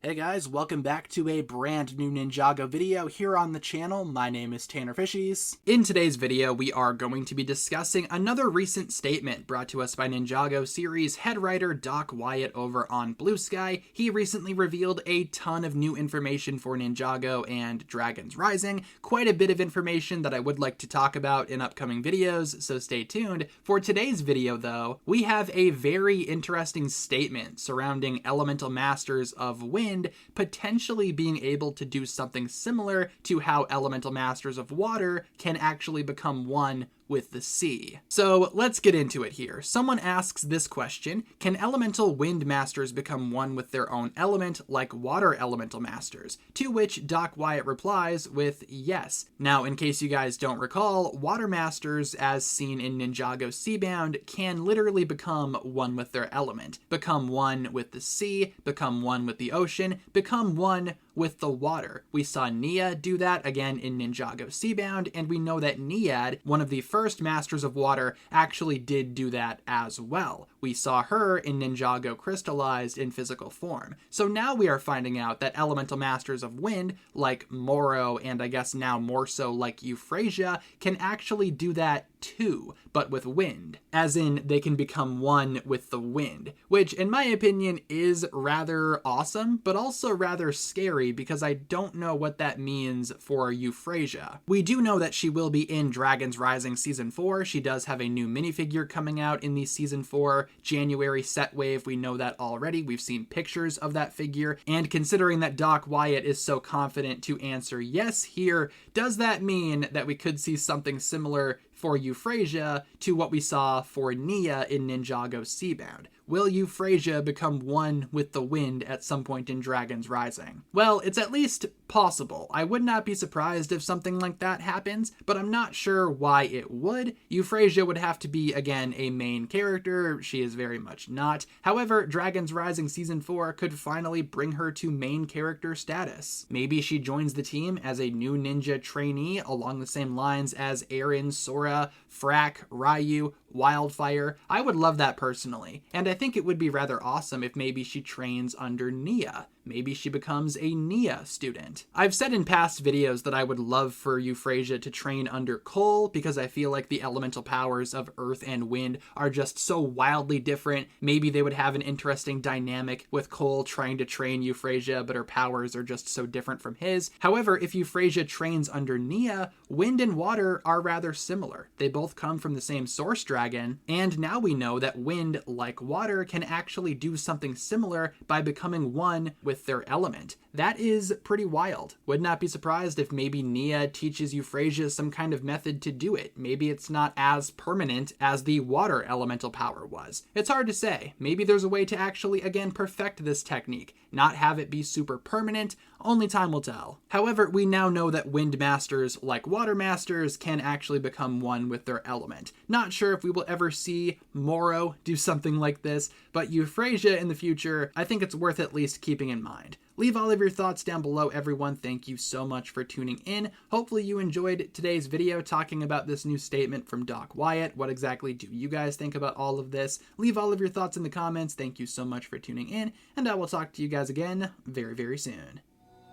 Hey guys, welcome back to a brand new Ninjago video here on the channel. My name is TannerFishies. In today's video, we are going to be discussing another recent statement brought to us by Ninjago series head writer Doc Wyatt over on Blue Sky. He recently revealed a ton of new information for Ninjago and Dragons Rising. Quite a bit of information that I would like to talk about in upcoming videos, so stay tuned. For today's video though, we have a very interesting statement surrounding Elemental Masters of Wind potentially being able to do something similar to how Elemental Masters of Water can actually become one with the sea. So let's get into it here. Someone asks this question: can Elemental Wind Masters become one with their own element like Water Elemental Masters? To which Doc Wyatt replies with yes. Now, in case you guys don't recall, Water Masters, as seen in Ninjago Seabound, can literally become one with their element, become one with the sea, become one with the ocean, become one with the water. We saw Nia do that again in Ninjago Seabound, and we know that Niad, one of the first Masters of Water, actually did do that as well. We saw her in Ninjago crystallized in physical form. So now we are finding out that Elemental Masters of Wind, like Moro, and I guess now more so like Euphrasia, can actually do that too, but with wind. As in, they can become one with the wind, which in my opinion is rather awesome, but also rather scary because I don't know what that means for Euphrasia. We do know that she will be in Dragons Rising Season 4. She does have a new minifigure coming out in the Season 4 January set wave. We know that already. We've seen pictures of that figure, and considering that Doc Wyatt is so confident to answer yes here, does that mean that we could see something similar for Euphrasia to what we saw for Nia in Ninjago Seabound? Will Euphrasia become one with the wind at some point in Dragons Rising? Well, it's at least possible. I would not be surprised if something like that happens, but I'm not sure why it would. Euphrasia would have to be, again, a main character. She is very much not. However, Dragons Rising Season 4 could finally bring her to main character status. Maybe she joins the team as a new ninja trainee along the same lines as Eren, Sora, Frack, Ryu, Wildfire. I would love that personally, and I think it would be rather awesome if maybe she trains under Nia. Maybe she becomes a Nia student. I've said in past videos that I would love for Euphrasia to train under Cole because I feel like the elemental powers of earth and wind are just so wildly different. Maybe they would have an interesting dynamic with Cole trying to train Euphrasia, but her powers are just so different from his. However, if Euphrasia trains under Nia, wind and water are rather similar. They both come from the same source dragon, and now we know that wind, like water, can actually do something similar by becoming one with their element. That is pretty wild. Would not be surprised if maybe Nia teaches Euphrasia some kind of method to do it. Maybe it's not as permanent as the water elemental power was. It's hard to say. Maybe there's a way to actually, again, perfect this technique, not have it be super permanent. Only time will tell. However, we now know that wind masters, like water masters, can actually become one with their element. Not sure if we will ever see Moro do something like this, but Euphrasia in the future, I think it's worth at least keeping in mind. Leave all of your thoughts down below, everyone. Thank you so much for tuning in. Hopefully you enjoyed today's video talking about this new statement from Doc Wyatt. What exactly do you guys think about all of this? Leave all of your thoughts in the comments. Thank you so much for tuning in, and I will talk to you guys again very, very soon.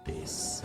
Peace.